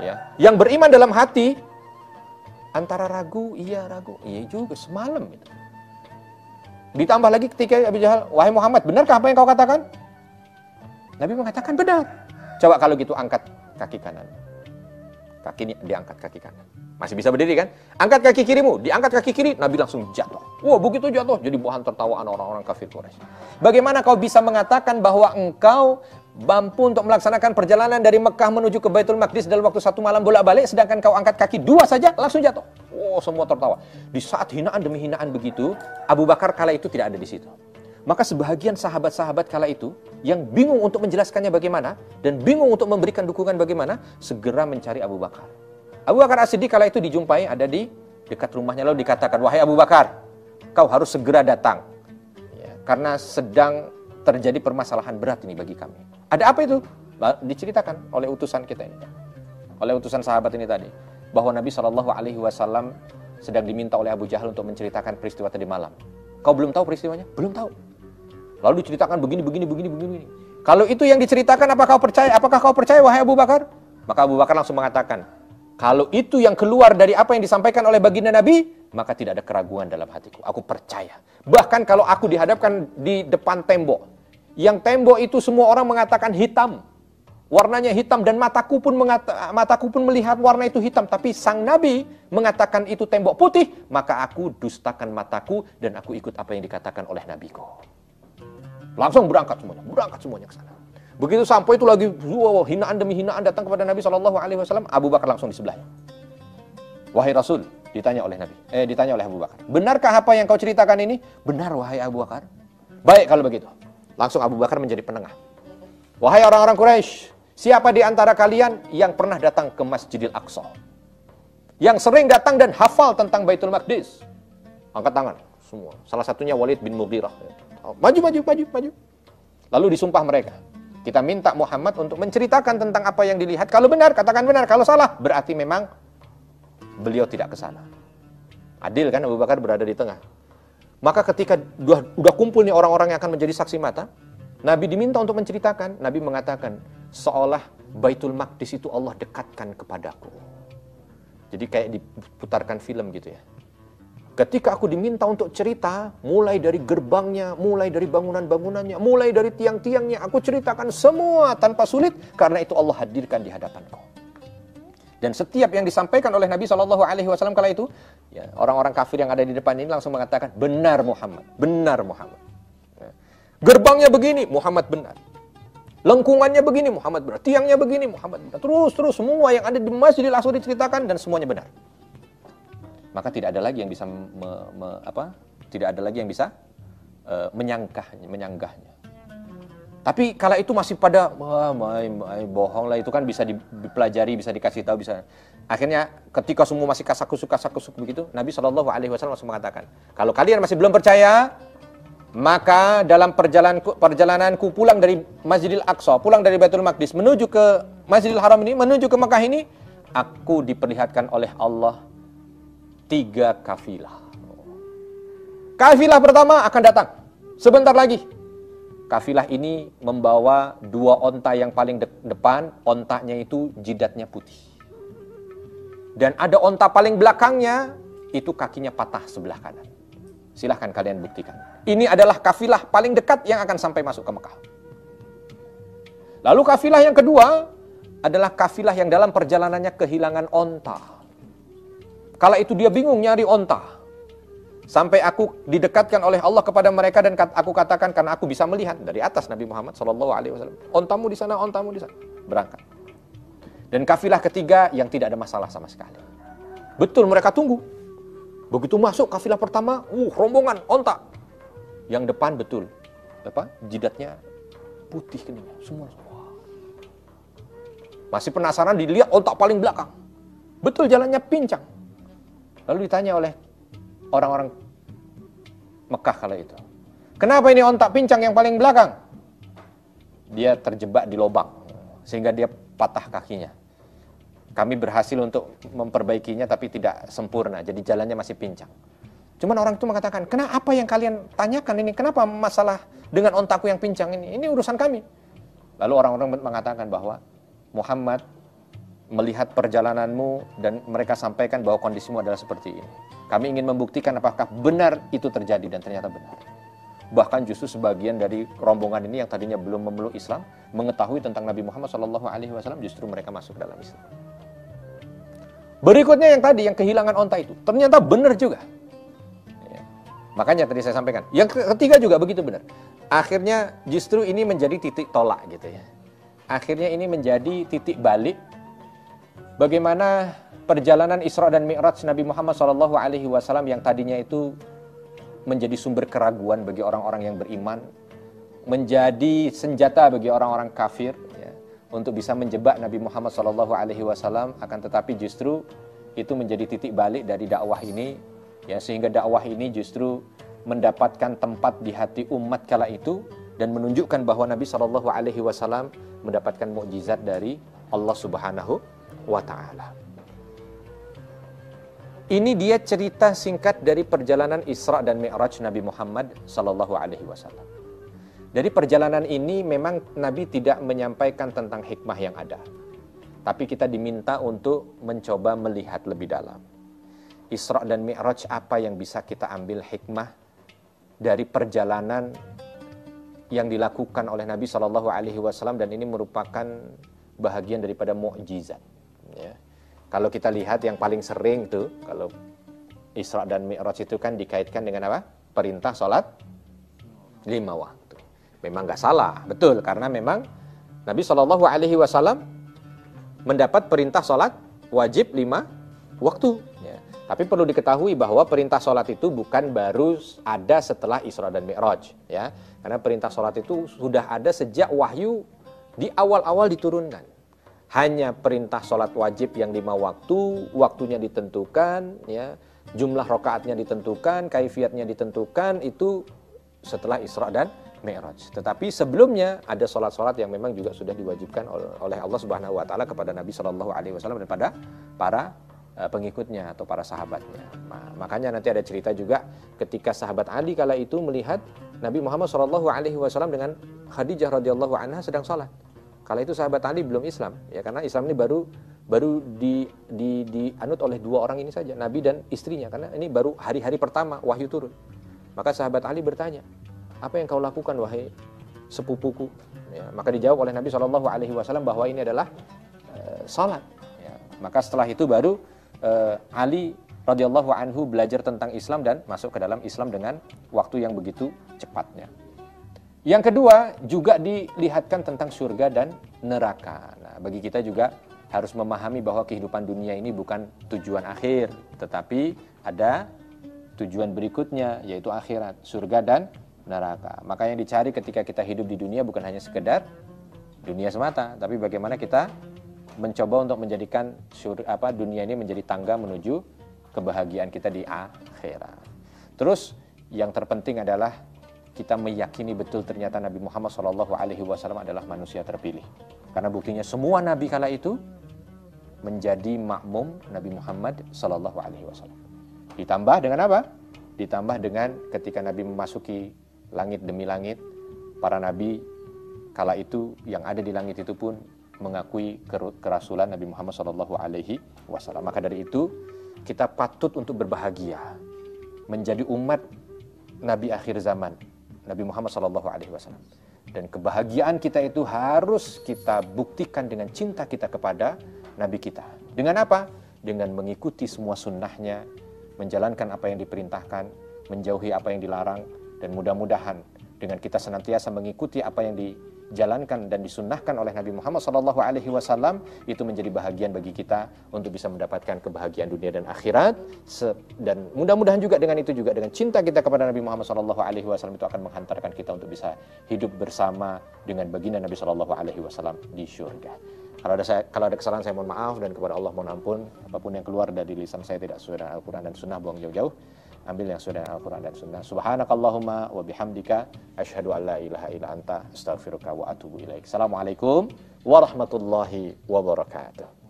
Ya, yang beriman dalam hati antara ragu, iya juga semalam itu. Ditambah lagi ketika Abu Jahal, wahai Muhammad, benarkah apa yang kau katakan? Nabi mengatakan benar. Coba kalau gitu angkat kaki kanan. Kaki ini diangkat kaki kanan. Masih bisa berdiri kan? Angkat kaki kirimu, diangkat kaki kiri, Nabi langsung jatuh. Wah, begitu jatuh jadi bahan tertawaan orang-orang kafir Quraisy. Bagaimana kau bisa mengatakan bahwa engkau mampu untuk melaksanakan perjalanan dari Mekah menuju ke Baitul Maqdis dalam waktu 1 malam bolak-balik, sedangkan kau angkat kaki 2 saja langsung jatuh. Oh, semua tertawa. Di saat hinaan demi hinaan begitu, Abu Bakar kala itu tidak ada di situ. Maka sebahagian sahabat-sahabat kala itu yang bingung untuk menjelaskannya bagaimana dan bingung untuk memberikan dukungan bagaimana, segera mencari Abu Bakar. Abu Bakar As-Siddiq kala itu dijumpai ada di dekat rumahnya, lalu dikatakan, wahai Abu Bakar, kau harus segera datang. Ya, karena sedang terjadi permasalahan berat ini bagi kami. Ada apa itu? Diceritakan oleh utusan kita ini, oleh utusan sahabat ini tadi, bahwa Nabi SAW sedang diminta oleh Abu Jahal untuk menceritakan peristiwa tadi malam. Kau belum tahu peristiwanya? Belum tahu. Lalu diceritakan begini. Kalau itu yang diceritakan, apakah kau percaya wahai Abu Bakar? Maka Abu Bakar langsung mengatakan, kalau itu yang keluar dari apa yang disampaikan oleh baginda Nabi, maka tidak ada keraguan dalam hatiku. Aku percaya. Bahkan kalau aku dihadapkan di depan tembok, yang tembok itu semua orang mengatakan hitam, warnanya hitam, dan mataku pun melihat warna itu hitam, tapi sang Nabi mengatakan itu tembok putih, maka aku dustakan mataku dan aku ikut apa yang dikatakan oleh Nabiku. Langsung berangkat semuanya ke sana. Begitu sampai itu lagi, hinaan demi hinaan datang kepada Nabi SAW. Abu Bakar langsung di sebelahnya. Wahai Rasul, ditanya oleh Abu Bakar, benarkah apa yang kau ceritakan ini? Benar wahai Abu Bakar. Baik kalau begitu. Langsung Abu Bakar menjadi penengah. Wahai orang-orang Quraisy, siapa di antara kalian yang pernah datang ke Masjidil Aqsa? Yang sering datang dan hafal tentang Baitul Maqdis? Angkat tangan semua. Salah satunya Walid bin Mughirah. Maju. Lalu disumpah mereka. Kita minta Muhammad untuk menceritakan tentang apa yang dilihat. Kalau benar, katakan benar. Kalau salah, berarti memang beliau tidak ke sana. Adil kan, Abu Bakar berada di tengah. Maka ketika udah kumpul nih orang-orang yang akan menjadi saksi mata, Nabi diminta untuk menceritakan. Nabi mengatakan, seolah Baitul Maqdis itu Allah dekatkan kepadaku. Jadi kayak diputarkan film gitu ya. Ketika aku diminta untuk cerita, mulai dari gerbangnya, mulai dari bangunan-bangunannya, mulai dari tiang-tiangnya, aku ceritakan semua tanpa sulit, karena itu Allah hadirkan di hadapanku. Dan setiap yang disampaikan oleh Nabi SAW kala itu, ya, orang-orang kafir yang ada di depan ini langsung mengatakan, benar Muhammad. Ya. Gerbangnya begini, Muhammad benar. Lengkungannya begini, Muhammad benar. Tiangnya begini, Muhammad benar. Terus semua yang ada di Masjidil Aqsa diceritakan dan semuanya benar. Maka tidak ada lagi yang bisa menyanggahnya. Tapi kala itu masih pada bohong lah, itu kan bisa dipelajari, bisa dikasih tahu, bisa. Akhirnya ketika semua masih kasak-kusuk begitu, Nabi SAW langsung mengatakan, kalau kalian masih belum percaya, maka dalam perjalananku pulang dari Masjidil Aqsa, pulang dari Baitul Maqdis menuju ke Masjidil Haram ini, menuju ke Mekah ini, aku diperlihatkan oleh Allah 3 kafilah. Kafilah pertama akan datang sebentar lagi. Kafilah ini membawa 2 onta yang paling depan, ontanya itu jidatnya putih. Dan ada onta paling belakangnya, itu kakinya patah sebelah kanan. Silahkan kalian buktikan. Ini adalah kafilah paling dekat yang akan sampai masuk ke Mekah. Lalu kafilah yang kedua adalah kafilah yang dalam perjalanannya kehilangan onta. Kala itu dia bingung nyari onta. Sampai aku didekatkan oleh Allah kepada mereka dan aku katakan, karena aku bisa melihat dari atas Nabi Muhammad SAW. Ontamu di sana, ontamu di sana. Berangkat. Dan kafilah ketiga yang tidak ada masalah sama sekali. Betul mereka tunggu. Begitu masuk kafilah pertama, rombongan onta. Yang depan betul. Jidatnya putih keningnya. Semua. Masih penasaran dilihat onta paling belakang. Betul jalannya pincang. Lalu ditanya oleh orang-orang Mekah kala itu, kenapa ini onta pincang yang paling belakang? Dia terjebak di lubang, sehingga dia patah kakinya. Kami berhasil untuk memperbaikinya, tapi tidak sempurna, jadi jalannya masih pincang. Cuman orang itu mengatakan, kenapa yang kalian tanyakan ini? Kenapa masalah dengan ontaku yang pincang ini? Ini urusan kami. Lalu orang-orang mengatakan bahwa Muhammad melihat perjalananmu dan mereka sampaikan bahwa kondisimu adalah seperti ini. Kami ingin membuktikan apakah benar itu terjadi, dan ternyata benar. Bahkan justru sebagian dari rombongan ini yang tadinya belum memeluk Islam, mengetahui tentang Nabi Muhammad SAW, justru mereka masuk dalam Islam. Berikutnya yang tadi, yang kehilangan onta itu, ternyata benar juga. Ya. Makanya tadi saya sampaikan. Yang ketiga juga begitu benar. Akhirnya justru ini menjadi titik tolak gitu ya. Akhirnya ini menjadi titik balik bagaimana perjalanan Isra dan Mi'raj Nabi Muhammad SAW yang tadinya itu menjadi sumber keraguan bagi orang-orang yang beriman, menjadi senjata bagi orang-orang kafir ya, untuk bisa menjebak Nabi Muhammad SAW, akan tetapi justru itu menjadi titik balik dari dakwah ini ya, sehingga dakwah ini justru mendapatkan tempat di hati umat kala itu dan menunjukkan bahwa Nabi SAW mendapatkan mukjizat dari Allah Subhanahu wa Ta'ala. Ini dia cerita singkat dari perjalanan Isra dan Mi'raj Nabi Muhammad SAW. Dari perjalanan ini memang Nabi tidak menyampaikan tentang hikmah yang ada, tapi kita diminta untuk mencoba melihat lebih dalam. Isra dan Mi'raj, apa yang bisa kita ambil hikmah dari perjalanan yang dilakukan oleh Nabi SAW, dan ini merupakan bahagian daripada mukjizat. Ya. Kalau kita lihat yang paling sering tuh, kalau Isra dan Mi'raj itu kan dikaitkan dengan apa? Perintah sholat 5 waktu. Memang nggak salah, betul, karena memang Nabi SAW mendapat perintah sholat wajib 5 waktu. Ya. Tapi perlu diketahui bahwa perintah sholat itu bukan baru ada setelah Isra dan Mi'raj. Ya. Karena perintah sholat itu sudah ada sejak wahyu di awal-awal diturunkan. Hanya perintah sholat wajib yang 5 waktu, waktunya ditentukan, ya, jumlah rakaatnya ditentukan, kaifiatnya ditentukan, itu setelah Isra dan Mi'raj. Tetapi sebelumnya ada sholat-sholat yang memang juga sudah diwajibkan oleh Allah Subhanahu wa Ta'ala kepada Nabi SAW dan pada para pengikutnya atau para sahabatnya. Nah, makanya nanti ada cerita juga ketika sahabat Ali kala itu melihat Nabi Muhammad SAW dengan Khadijah radhiyallahu anha sedang sholat. Kala itu sahabat Ali belum Islam, ya, karena Islam ini baru dianut oleh 2 orang ini saja, Nabi dan istrinya, karena ini baru hari-hari pertama wahyu turun. Maka sahabat Ali bertanya, apa yang kau lakukan wahai sepupuku? Ya, maka dijawab oleh Nabi SAW bahwa ini adalah salat. Ya, maka setelah itu baru Ali radhiyallahu anhu belajar tentang Islam dan masuk ke dalam Islam dengan waktu yang begitu cepatnya. Yang kedua, juga dilihatkan tentang surga dan neraka. Nah, bagi kita juga harus memahami bahwa kehidupan dunia ini bukan tujuan akhir, tetapi ada tujuan berikutnya, yaitu akhirat, surga dan neraka. Maka yang dicari ketika kita hidup di dunia bukan hanya sekedar dunia semata, tapi bagaimana kita mencoba untuk menjadikan dunia ini menjadi tangga menuju kebahagiaan kita di akhirat. Terus, yang terpenting adalah kita meyakini betul ternyata Nabi Muhammad SAW adalah manusia terpilih. Karena buktinya semua Nabi kala itu menjadi makmum Nabi Muhammad SAW. Ditambah dengan apa? Ditambah dengan ketika Nabi memasuki langit demi langit, para Nabi kala itu yang ada di langit itu pun mengakui kerasulan Nabi Muhammad SAW. Maka dari itu kita patut untuk berbahagia menjadi umat Nabi akhir zaman, Nabi Muhammad SAW. Dan kebahagiaan kita itu harus kita buktikan dengan cinta kita kepada Nabi kita. Dengan apa? Dengan mengikuti semua sunnahnya, menjalankan apa yang diperintahkan, menjauhi apa yang dilarang, dan mudah-mudahan dengan kita senantiasa mengikuti apa yang dijalankan dan disunnahkan oleh Nabi Muhammad SAW, itu menjadi bahagian bagi kita untuk bisa mendapatkan kebahagiaan dunia dan akhirat. Dan mudah-mudahan juga dengan itu, juga dengan cinta kita kepada Nabi Muhammad SAW, itu akan menghantarkan kita untuk bisa hidup bersama dengan baginda Nabi SAW di syurga. Kalau ada kesalahan saya mohon maaf, dan kepada Allah mohon ampun. Apapun yang keluar dari lisan saya tidak sesuai dengan Al-Quran dan Sunnah, buang jauh-jauh. Ambil yang sudah Al-Quran dan Sunnah. Subhanakallahumma wa bihamdika asyhadu an la ilaha illa anta astaghfiruka wa atubu ilaik. Assalamualaikum warahmatullahi wabarakatuh.